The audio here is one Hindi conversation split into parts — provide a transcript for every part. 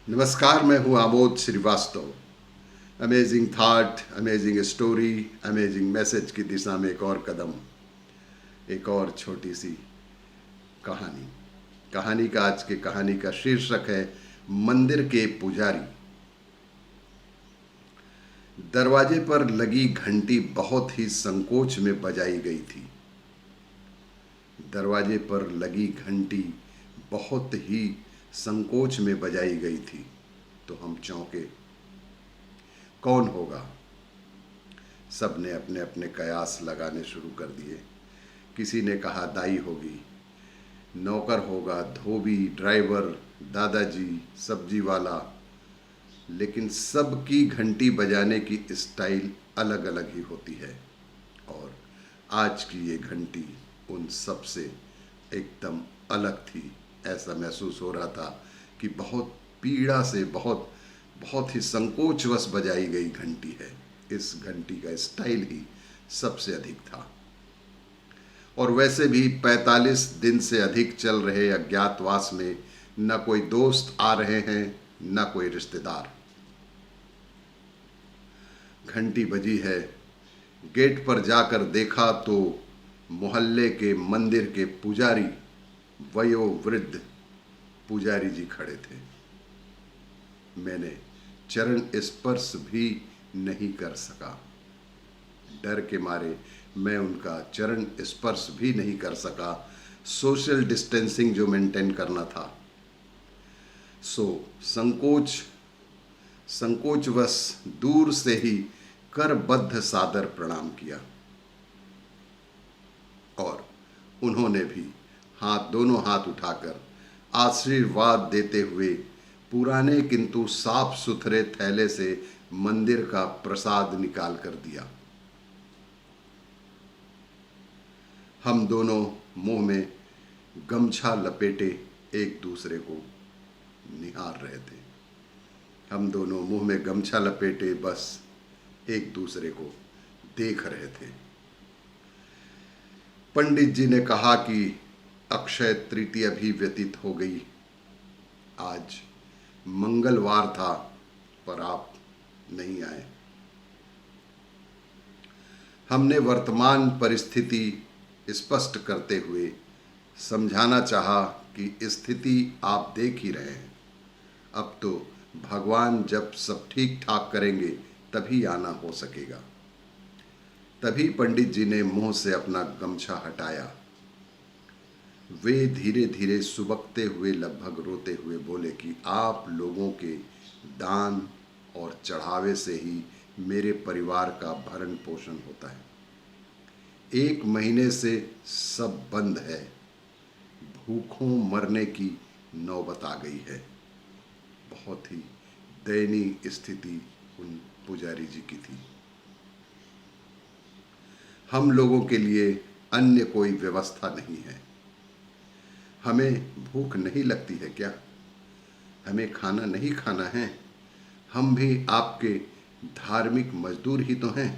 नमस्कार, मैं हूं Amod Srivastava. Amazing thought, amazing story, amazing message की दिशा में एक और कदम, एक और छोटी सी कहानी। कहानी का आज के कहानी का शीर्षक है मंदिर के पुजारी। दरवाजे पर लगी घंटी बहुत ही संकोच में बजाई गई थी। दरवाजे पर लगी घंटी बहुत ही संकोच में बजाई गई थी तो हम चौंके। कौन होगा? सबने अपने अपने कयास लगाने शुरू कर दिए। किसी ने कहा दाई होगी, नौकर होगा, धोबी, ड्राइवर, दादाजी, सब्जी वाला। लेकिन सबकी घंटी बजाने की स्टाइल अलग अलग ही होती है और आज की ये घंटी उन सब से एकदम अलग थी। ऐसा महसूस हो रहा था कि बहुत पीड़ा से, बहुत बहुत ही संकोचवश बजाई गई घंटी है। इस घंटी का स्टाइल ही सबसे अधिक था। और वैसे भी 45 दिन से अधिक चल रहे अज्ञातवास में न कोई दोस्त आ रहे हैं, न कोई रिश्तेदार। घंटी बजी है। गेट पर जाकर देखा तो मोहल्ले के मंदिर के पुजारी, वयोवृद्ध पुजारी जी खड़े थे। मैंने चरण स्पर्श भी नहीं कर सका। डर के मारे मैं उनका चरण स्पर्श भी नहीं कर सका। सोशल डिस्टेंसिंग जो मेंटेन करना था, सो संकोचवश दूर से ही करबद्ध सादर प्रणाम किया और उन्होंने भी दोनों हाथ उठाकर आशीर्वाद देते हुए पुराने किंतु साफ सुथरे थैले से मंदिर का प्रसाद निकाल कर दिया। हम दोनों मुंह में गमछा लपेटे एक दूसरे को निहार रहे थे। हम दोनों मुंह में गमछा लपेटे बस एक दूसरे को देख रहे थे। पंडित जी ने कहा कि अक्षय तृतीया भी व्यतीत हो गई। आज मंगलवार था पर आप नहीं आए। हमने वर्तमान परिस्थिति स्पष्ट करते हुए समझाना चाहा कि स्थिति आप देख ही रहे हैं। अब तो भगवान जब सब ठीक ठाक करेंगे तभी आना हो सकेगा। तभी पंडित जी ने मुंह से अपना गमछा हटाया। वे धीरे धीरे सुबकते हुए, लगभग रोते हुए बोले कि आप लोगों के दान और चढ़ावे से ही मेरे परिवार का भरण पोषण होता है। 1 महीने से सब बंद है। भूखों मरने की नौबत आ गई है। बहुत ही दयनीय स्थिति उन पुजारी जी की थी। हम लोगों के लिए अन्य कोई व्यवस्था नहीं है। हमें भूख नहीं लगती है क्या? हमें खाना नहीं खाना है? हम भी आपके धार्मिक मजदूर ही तो हैं।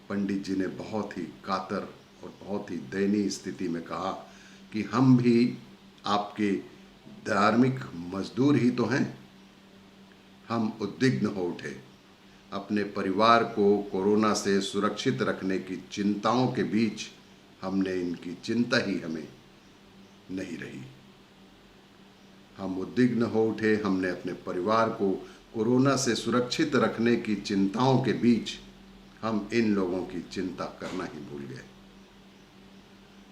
पंडित जी ने बहुत ही कातर और बहुत ही दयनीय स्थिति में कहा कि हम भी आपके धार्मिक मजदूर ही तो हैं। हम उद्विग्न हो उठे। अपने परिवार को कोरोना से सुरक्षित रखने की चिंताओं के बीच हमने इनकी चिंता ही हमें नहीं रही। हम उद्विग्न हो उठे। हमने अपने परिवार को कोरोना से सुरक्षित रखने की चिंताओं के बीच हम इन लोगों की चिंता करना ही भूल गए।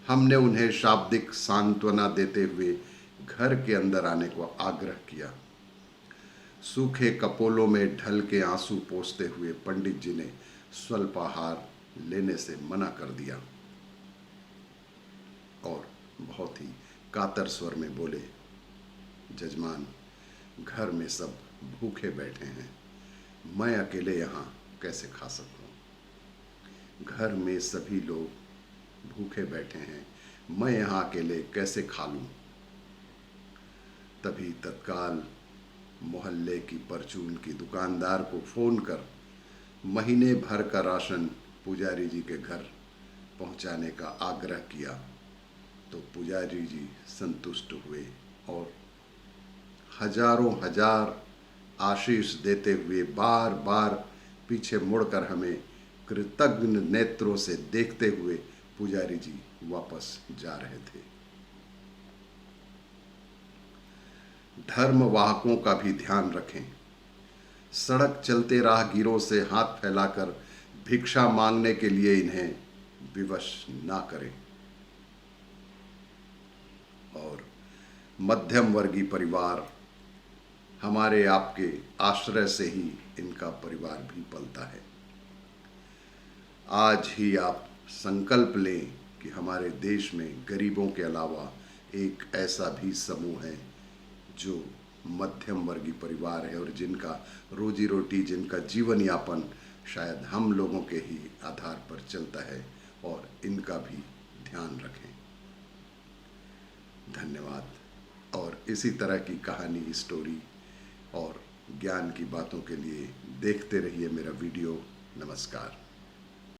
हमने उन्हें शाब्दिक सांत्वना देते हुए घर के अंदर आने को आग्रह किया। सूखे कपोलों में ढल के आंसू पोंछते हुए पंडित जी ने स्वल्पाहार लेने से मना कर दिया और बहुत ही कातर स्वर में बोले, जजमान, घर में सब भूखे बैठे हैं, मैं अकेले यहाँ कैसे खा सकूँ? घर में सभी लोग भूखे बैठे हैं, मैं यहाँ अकेले कैसे खा लूँ? तभी तत्काल मोहल्ले की परचून की दुकानदार को फ़ोन कर महीने भर का राशन पुजारी जी के घर पहुँचाने का आग्रह किया तो पुजारी जी संतुष्ट हुए और हजारों हजार आशीष देते हुए बार बार पीछे मुड़कर हमें कृतज्ञ नेत्रों से देखते हुए पुजारी जी वापस जा रहे थे। धर्मवाहकों का भी ध्यान रखें। सड़क चलते राहगीरों से हाथ फैलाकर भिक्षा मांगने के लिए इन्हें विवश ना करें। और मध्यम वर्गीय परिवार, हमारे आपके आश्रय से ही इनका परिवार भी पलता है। आज ही आप संकल्प लें कि हमारे देश में गरीबों के अलावा एक ऐसा भी समूह है जो मध्यम वर्गीय परिवार है और जिनका रोजी रोटी, जिनका जीवन यापन शायद हम लोगों के ही आधार पर चलता है, और इनका भी ध्यान रखें। धन्यवाद। और इसी तरह की कहानी, स्टोरी और ज्ञान की बातों के लिए देखते रहिए मेरा वीडियो। नमस्कार।